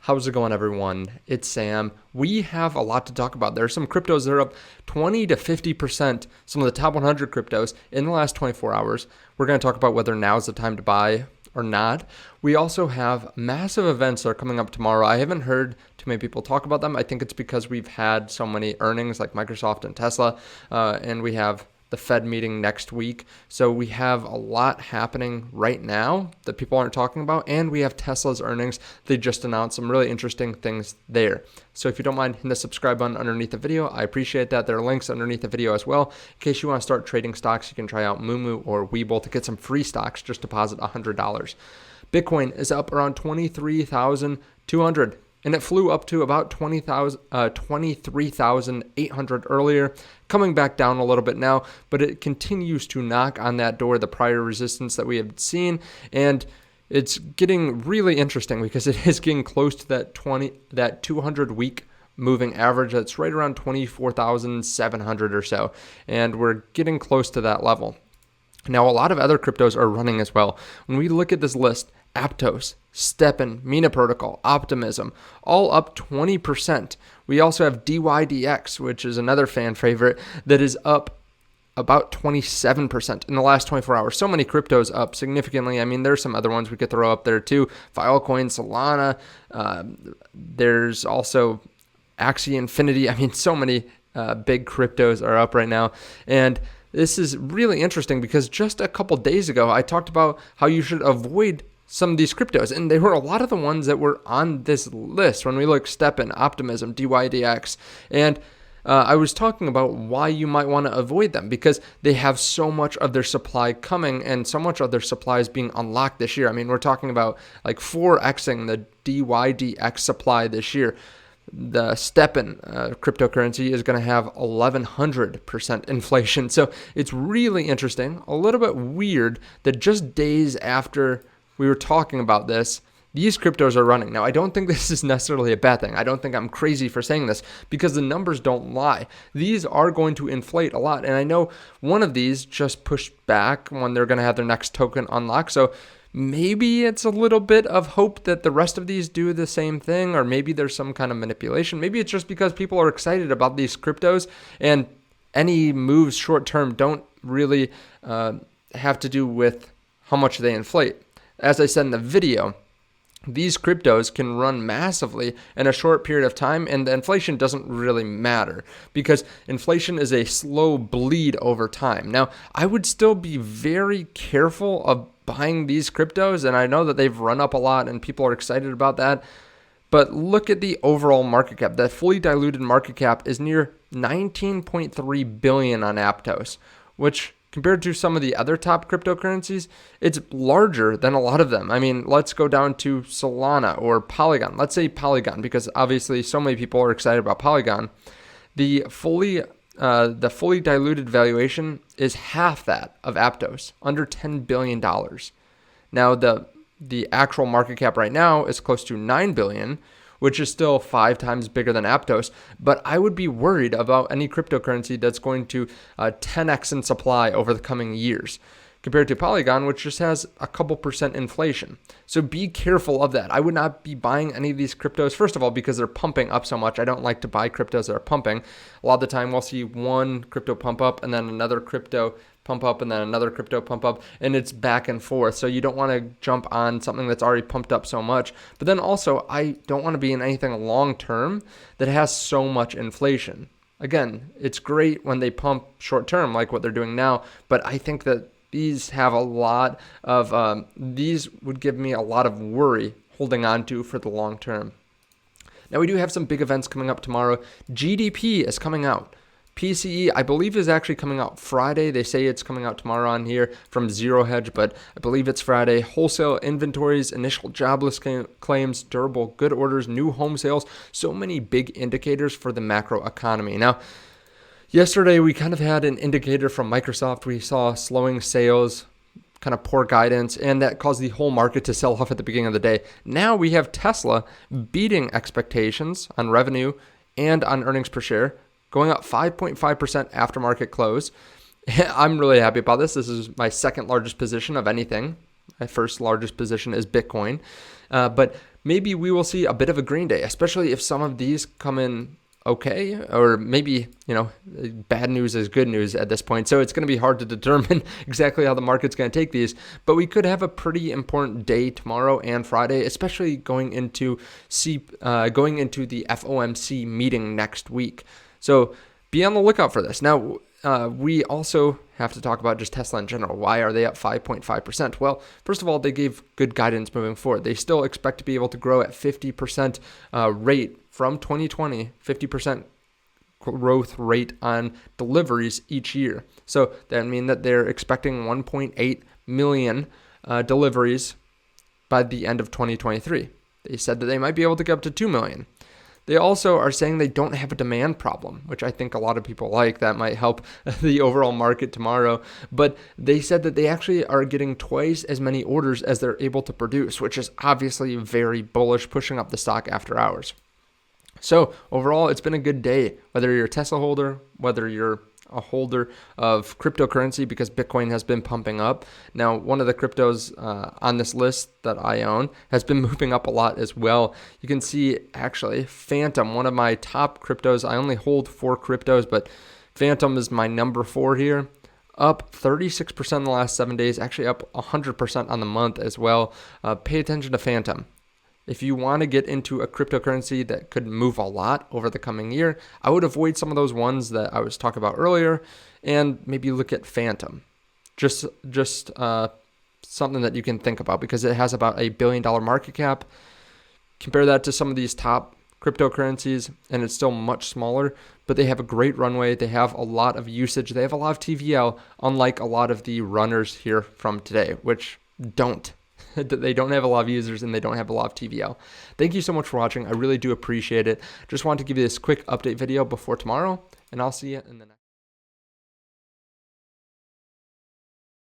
How's it going, everyone? It's Sam. We have a lot to talk about. There are some cryptos that are up 20 to 50%, some of the top 100 cryptos in the last 24 hours. We're going to talk about whether now is the time to buy or not. We also have massive events that are coming up tomorrow. I haven't heard too many people talk about them. I think it's because we've had so many earnings like Microsoft and Tesla, and we have the Fed meeting next week. So we have a lot happening right now that people aren't talking about, and we have Tesla's earnings. They just announced some really interesting things there. So if you don't mind hitting the subscribe button underneath the video, I appreciate that. There are links underneath the video as well. In case you want to start trading stocks, you can try out moomoo or Webull to get some free stocks. Just deposit $100. Bitcoin is up around 23,200. And it flew up to about 23,800 earlier, coming back down a little bit now, but it continues to knock on that door, the prior resistance that we have seen, and it's getting really interesting because it is getting close to that 200-week moving average. That's right around 24,700 or so, and we're getting close to that level. Now, a lot of other cryptos are running as well. When we look at this list, Aptos, Steppen, Mina Protocol, Optimism, all up 20%. We also have DYDX, which is another fan favorite, that is up about 27% in the last 24 hours. So many cryptos up significantly. I mean, there's some other ones we could throw up there too. Filecoin, Solana. There's also Axie Infinity. I mean, so many big cryptos are up right now. And this is really interesting because just a couple days ago, I talked about how you should avoid some of these cryptos, and they were a lot of the ones that were on this list when we look Steppen, Optimism, DYDX, and I was talking about why you might want to avoid them because they have so much of their supply coming and so much of their supply is being unlocked this year. I mean, we're talking about like 4xing the DYDX supply this year. The Steppen cryptocurrency is going to have 1,100% inflation. So it's really interesting, a little bit weird that just days after we were talking about this, these cryptos are running. Now, I don't think this is necessarily a bad thing. I don't think I'm crazy for saying this because the numbers don't lie. These are going to inflate a lot. And I know one of these just pushed back when they're going to have their next token unlocked. So maybe it's a little bit of hope that the rest of these do the same thing, or maybe there's some kind of manipulation. Maybe it's just because people are excited about these cryptos and any moves short term don't really have to do with how much they inflate. As I said in the video, these cryptos can run massively in a short period of time, and the inflation doesn't really matter because inflation is a slow bleed over time. Now, I would still be very careful of buying these cryptos, and I know that they've run up a lot and people are excited about that, but look at the overall market cap. The fully diluted market cap is near 19.3 billion on Aptos, which compared to some of the other top cryptocurrencies, it's larger than a lot of them. I mean, let's go down to Solana or Polygon. Let's say Polygon, because obviously so many people are excited about Polygon. The fully diluted valuation is half that of Aptos, under $10 billion. Now, the actual market cap right now is close to $9 billion, which is still 5 times bigger than Aptos, but I would be worried about any cryptocurrency that's going to 10x in supply over the coming years, compared to Polygon, which just has a couple percent inflation. So be careful of that. I would not be buying any of these cryptos, first of all, because they're pumping up so much. I don't like to buy cryptos that are pumping. A lot of the time we'll see one crypto pump up and then another crypto pump up and then another crypto pump up, and it's back and forth. So you don't want to jump on something that's already pumped up so much. But then also, I don't want to be in anything long term that has so much inflation. Again, it's great when they pump short term like what they're doing now, but I think that these have a lot of, these would give me a lot of worry holding on to for the long term. Now, we do have some big events coming up tomorrow. GDP is coming out. PCE, I believe, is actually coming out Friday. They say it's coming out tomorrow on here from Zero Hedge, but I believe it's Friday. Wholesale inventories, initial jobless claims, durable good orders, new home sales, so many big indicators for the macro economy. Now, yesterday we kind of had an indicator from Microsoft. We saw slowing sales, kind of poor guidance, and that caused the whole market to sell off at the beginning of the day. Now we have Tesla beating expectations on revenue and on earnings per share, going up 5.5% after market close. I'm really happy about this. This is my second largest position of anything. My first largest position is Bitcoin. But maybe we will see a bit of a green day, especially if some of these come in okay, or maybe, bad news is good news at this point. So it's going to be hard to determine exactly how the market's going to take these, but we could have a pretty important day tomorrow and Friday, especially going into the FOMC meeting next week. So be on the lookout for this. Now, we also have to talk about just Tesla in general. Why are they up 5.5%? Well, first of all, they gave good guidance moving forward. They still expect to be able to grow at 50% rate from 2020, 50% growth rate on deliveries each year. So that means that they're expecting 1.8 million deliveries by the end of 2023. They said that they might be able to get up to 2 million. They also are saying they don't have a demand problem, which I think a lot of people like. That might help the overall market tomorrow. But they said that they actually are getting twice as many orders as they're able to produce, which is obviously very bullish, pushing up the stock after hours. So overall, it's been a good day, whether you're a Tesla holder, whether you're a holder of cryptocurrency, because Bitcoin has been pumping up. Now, one of the cryptos on this list that I own has been moving up a lot as well. You can see actually Phantom, one of my top cryptos. I only hold 4 cryptos, but Phantom is my number 4 here. Up 36% in the last 7 days, actually up 100% on the month as well. Pay attention to Phantom. If you want to get into a cryptocurrency that could move a lot over the coming year, I would avoid some of those ones that I was talking about earlier and maybe look at Phantom. Just something that you can think about, because it has about $1 billion market cap. Compare that to some of these top cryptocurrencies and it's still much smaller, but they have a great runway. They have a lot of usage. They have a lot of TVL, unlike a lot of the runners here from today, which don't. They don't have a lot of users and they don't have a lot of TVL. Thank you so much for watching. I really do appreciate it. Just wanted to give you this quick update video before tomorrow, and I'll see you in the next.